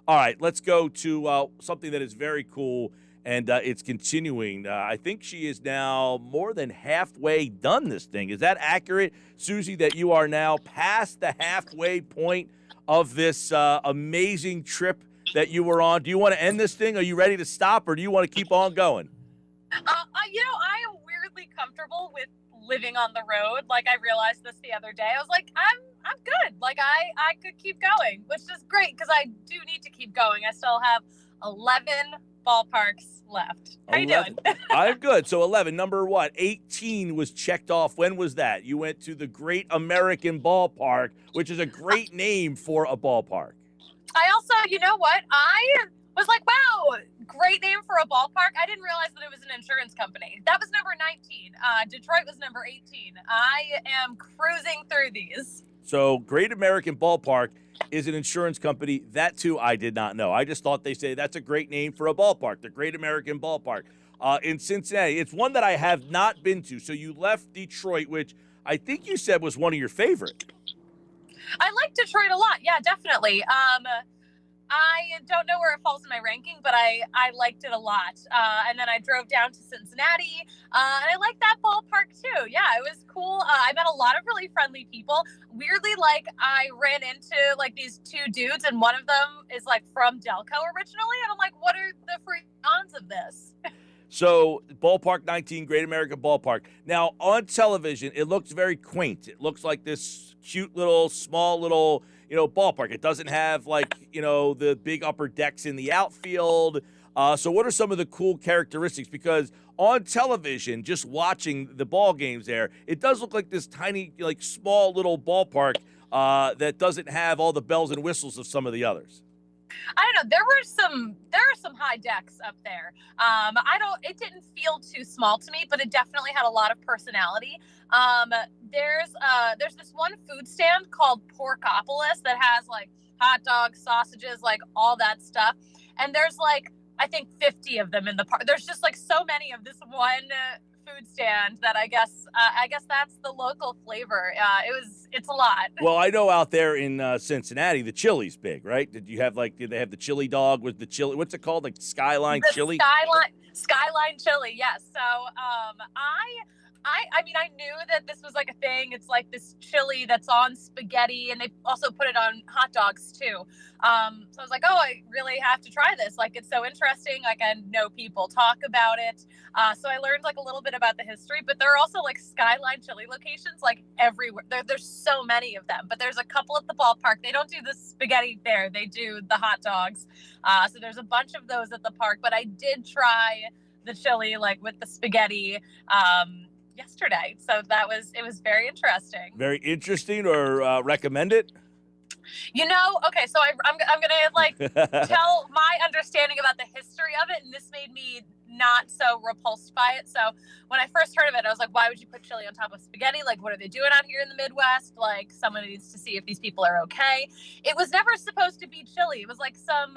All right, let's go to something that is very cool, and it's continuing. I think she is now more than halfway done this thing. Is that accurate, Suzie, that you are now past the halfway point of this amazing trip that you were on? Do you want to end this thing? Are you ready to stop, or do you want to keep on going? I am weirdly comfortable with living on the road. Like, I realized this the other day. I was like, I'm good. Like, I could keep going, which is great because I do need to keep going. I still have 11 ballparks left. How you doing? I'm good. So 11. Number what? 18 was checked off. When was that? You went to the Great American Ballpark, which is a great name for a ballpark. I also, you know what? I was like, wow, great name for a ballpark. I didn't realize that it was an insurance company. That was number 19. Detroit was number 18. I am cruising through these. So Great American Ballpark is an insurance company. That, too, I did not know. I just thought they say that's a great name for a ballpark, the Great American Ballpark in Cincinnati. It's one that I have not been to. So you left Detroit, which I think you said was one of your favorites. I like Detroit a lot. Yeah, definitely. I don't know where it falls in my ranking, but I liked it a lot. And then I drove down to Cincinnati, and I liked that ballpark too. Yeah, it was cool. I met a lot of really friendly people. Weirdly, like, I ran into like these two dudes, and one of them is like from Delco originally, and I'm like, what are the free odds of this? So, Ballpark 19, Great American Ballpark. Now, on television, it looks very quaint. It looks like this cute little, small little, ballpark. It doesn't have, like, the big upper decks in the outfield. So what are some of the cool characteristics? Because on television, just watching the ball games there, it does look like this tiny, like, small little ballpark that doesn't have all the bells and whistles of some of the others. I don't know. There are some high decks up there. It didn't feel too small to me, but it definitely had a lot of personality. There's this one food stand called Porkopolis that has like hot dogs, sausages, like all that stuff. And there's like, I think 50 of them in the park. There's just like so many of this one food stand that I guess that's the local flavor. It's a lot. Well, I know out there in Cincinnati, the chili's big, right? Did they have the chili dog? Was the chili, what's it called? Like Skyline chili? Skyline chili, yes. So I mean, I knew that this was like a thing. It's like this chili that's on spaghetti, and they also put it on hot dogs too. So I was like, oh, I really have to try this. Like, it's so interesting. Like, I know people talk about it. So I learned like a little bit about the history, but there are also like Skyline chili locations like everywhere. There's so many of them, but there's a couple at the ballpark. They don't do the spaghetti there. They do the hot dogs. So there's a bunch of those at the park, but I did try the chili like with the spaghetti yesterday. So it was very interesting. Very interesting, or recommend it? Okay, so I'm gonna like tell my understanding about the history of it, and this made me not so repulsed by it. So when I first heard of it, I was like, why would you put chili on top of spaghetti? Like, what are they doing out here in the Midwest? Like, someone needs to see if these people are okay. It was never supposed to be chili. It was like some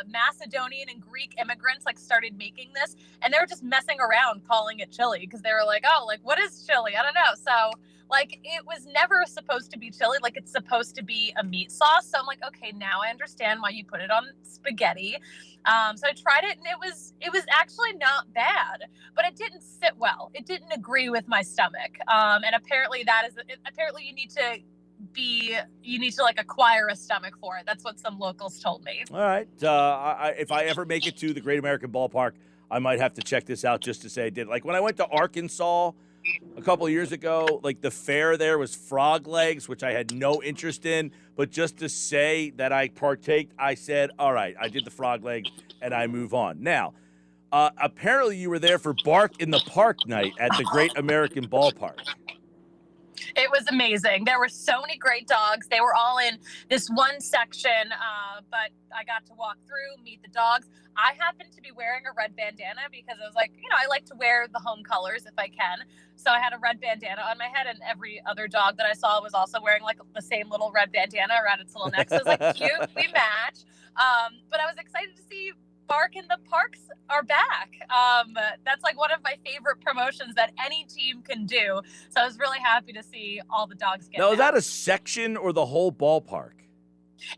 Macedonian and Greek immigrants like started making this, and they were just messing around calling it chili because they were like, oh, like, what is chili? I don't know. So like, it was never supposed to be chili. Like, it's supposed to be a meat sauce. So I'm like, okay, now I understand why you put it on spaghetti. So I tried it, and it was actually not bad, but it didn't sit well. It didn't agree with my stomach. And apparently apparently you need to like acquire a stomach for it. That's what some locals told me. All right. If I ever make it to the Great American Ballpark, I might have to check this out just to say I did. Like, when I went to Arkansas a couple of years ago, like, the fare there was frog legs, which I had no interest in, but just to say that I partaked, I said, all right, I did the frog legs, and I move on. Now, apparently you were there for Bark in the Park night at the Great American Ballpark. It was amazing. There were so many great dogs. They were all in this one section, but I got to walk through, meet the dogs. I happened to be wearing a red bandana because I was like, I like to wear the home colors if I can. So I had a red bandana on my head, and every other dog that I saw was also wearing like the same little red bandana around its little neck. So it was like, cute, we match. But I was excited to see Bark in the Parks are back. That's like one of my favorite promotions that any team can do. So I was really happy to see all the dogs get Now, is back. that a section or the whole ballpark?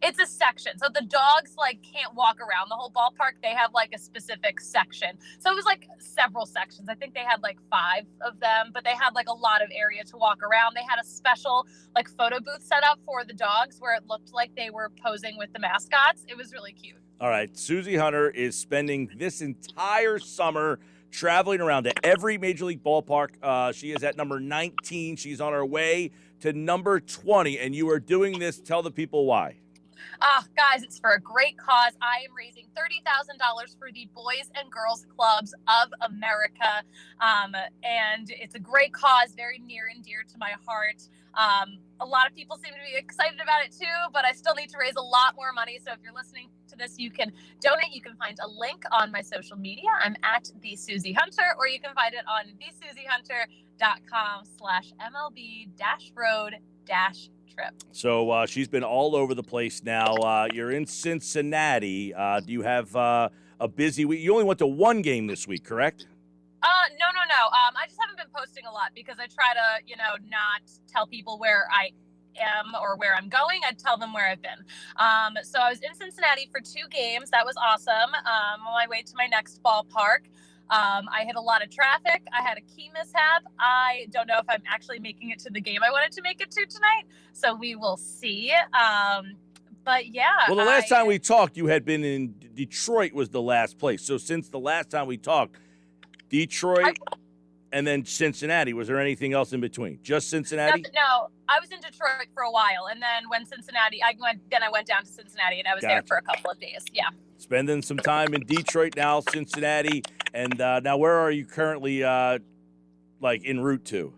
It's a section. So the dogs like can't walk around the whole ballpark. They have like a specific section. So it was like several sections. I think they had like 5 of them, but they had like a lot of area to walk around. They had a special like photo booth set up for the dogs where it looked like they were posing with the mascots. It was really cute. All right, Suzie Hunter is spending this entire summer traveling around to every Major League ballpark. She is at number 19. She's on her way to number 20, and you are doing this. Tell the people why. Guys, it's for a great cause. I am raising $30,000 for the Boys and Girls Clubs of America, and it's a great cause, very near and dear to my heart. A lot of people seem to be excited about it too, but I still need to raise a lot more money. So if you're listening to this, you can donate. You can find a link on my social media. I'm at the Suzie Hunter, or you can find it on thesuziehunter.com/MLB-road-trip. So she's been all over the place now. You're in Cincinnati. Do you have a busy week? You only went to one game this week, correct? No. I just haven't been posting a lot because I try to, not tell people where I am or where I'm going. I tell them where I've been. So I was in Cincinnati for 2 games. That was awesome. On my way to my next ballpark. I hit a lot of traffic. I had a key mishap. I don't know if I'm actually making it to the game I wanted to make it to tonight. So we will see. But yeah. Well, the last time we talked, you had been in Detroit was the last place. So since the last time we talked, Detroit and then Cincinnati. Was there anything else in between? Just Cincinnati? No, I was in Detroit for a while, and then when I went down to Cincinnati, and I was there for a couple of days. Yeah. Spending some time in Detroit now, Cincinnati, and now where are you currently, en route to?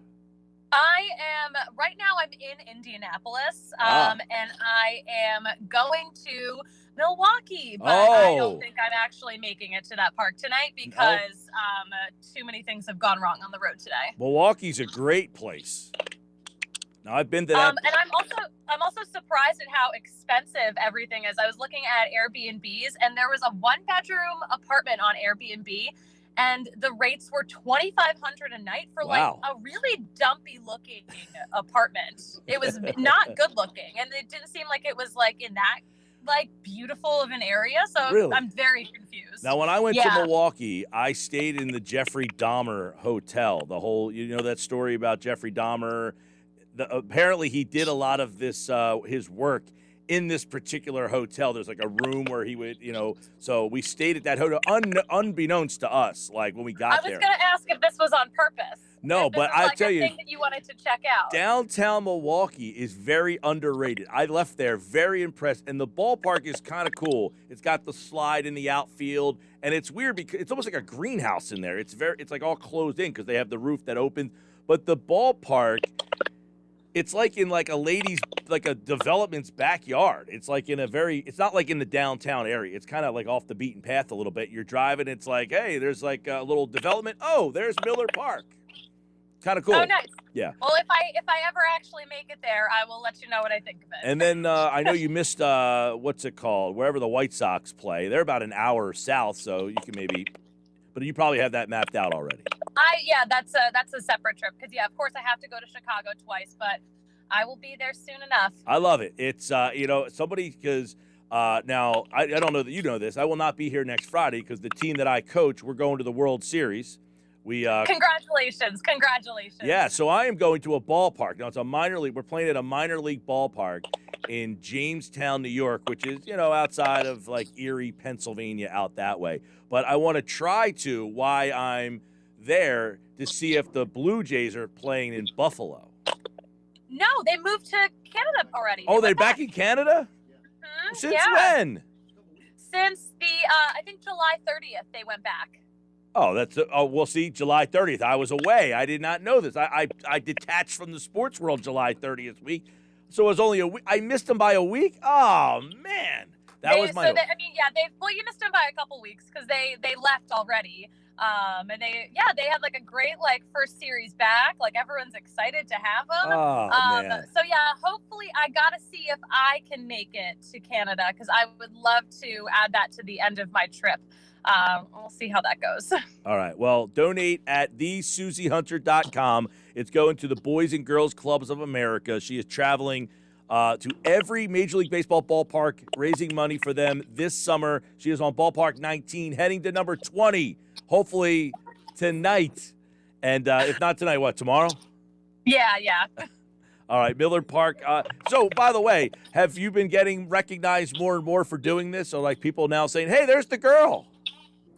Right now I'm in Indianapolis, and I am going to Milwaukee, but I don't think I'm actually making it to that park tonight because too many things have gone wrong on the road today. Milwaukee's a great place. Now I've been to that. And I'm also surprised at how expensive everything is. I was looking at Airbnbs, and there was a 1-bedroom apartment on Airbnb, and the rates were $2,500 a night for like a really dumpy looking apartment. It was not good looking, and it didn't seem like it was like in that like beautiful of an area. So really? I'm very confused. Now, when I went to Milwaukee, I stayed in the Jeffrey Dahmer hotel. The whole, that story about Jeffrey Dahmer. Apparently, he did a lot of this his work in this particular hotel. There's like a room where he would, so we stayed at that hotel unbeknownst to us, like when we got there. I was going to ask if this was on purpose. No, but I tell you, thing that you wanted to check out. Downtown Milwaukee is very underrated. I left there very impressed, and the ballpark is kind of cool. It's got the slide in the outfield, and it's weird because it's almost like a greenhouse in there. It's it's like all closed in because they have the roof that opens. But the ballpark, it's like in like a development's backyard. It's like it's not like in the downtown area. It's kind of like off the beaten path a little bit. You're driving, it's like, hey, there's like a little development. Oh, there's Miller Park. Kind of cool. Oh, nice. Yeah. Well, if I ever actually make it there, I will let you know what I think of it. And then I know you missed what's it called? Wherever the White Sox play. They're about an hour south, so you can but you probably have that mapped out already. That's a separate trip because of course I have to go to Chicago twice, but I will be there soon enough. I love it. It's somebody because now I don't know that you know this. I will not be here next Friday because the team that I coach, we're going to the World Series. Congratulations. Yeah, so I am going to a ballpark. Now, it's a minor league. We're playing at a minor league ballpark in Jamestown, New York, which is, outside of like Erie, Pennsylvania, out that way. But I want to try to, while I'm there, to see if the Blue Jays are playing in Buffalo. No, they moved to Canada already. They're back in Canada? Mm-hmm. Since when? Since I think July 30th, they went back. Oh, we'll see, July 30th. I was away. I did not know this. I detached from the sports world July 30th week. So it was only a week. I missed them by a week? Oh, man. You missed them by a couple weeks because they left already. And they had like a great first series back. Like everyone's excited to have them. Man. So hopefully I gotta see if I can make it to Canada because I would love to add that to the end of my trip. We'll see how that goes. All right. Well, donate at thesuziehunter.com. It's going to the Boys and Girls Clubs of America. She is traveling to every Major League Baseball ballpark, raising money for them this summer. She is on Ballpark 19, heading to number 20, hopefully tonight. And if not tonight, what, tomorrow? Yeah. All right, Miller Park. So, by the way, have you been getting recognized more and more for doing this? Or like people now saying, hey, there's the girl?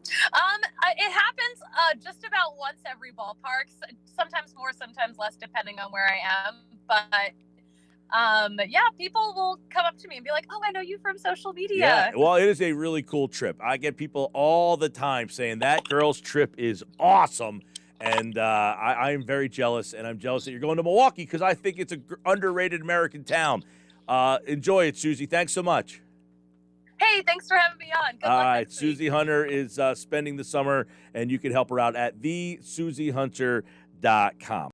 It happens just about once every ballpark. Sometimes more, sometimes less, depending on where I am. But yeah, people will come up to me and be like, oh, I know you from social media. Yeah, well, it is a really cool trip. I get people all the time saying that girl's trip is awesome. And I am very jealous, and I'm jealous that you're going to Milwaukee because I think it's an underrated American town. Enjoy it, Suzie. Thanks so much. Hey, thanks for having me on. Good luck All right, next week. Suzie Hunter is spending the summer, and you can help her out at thesuziehunter.com.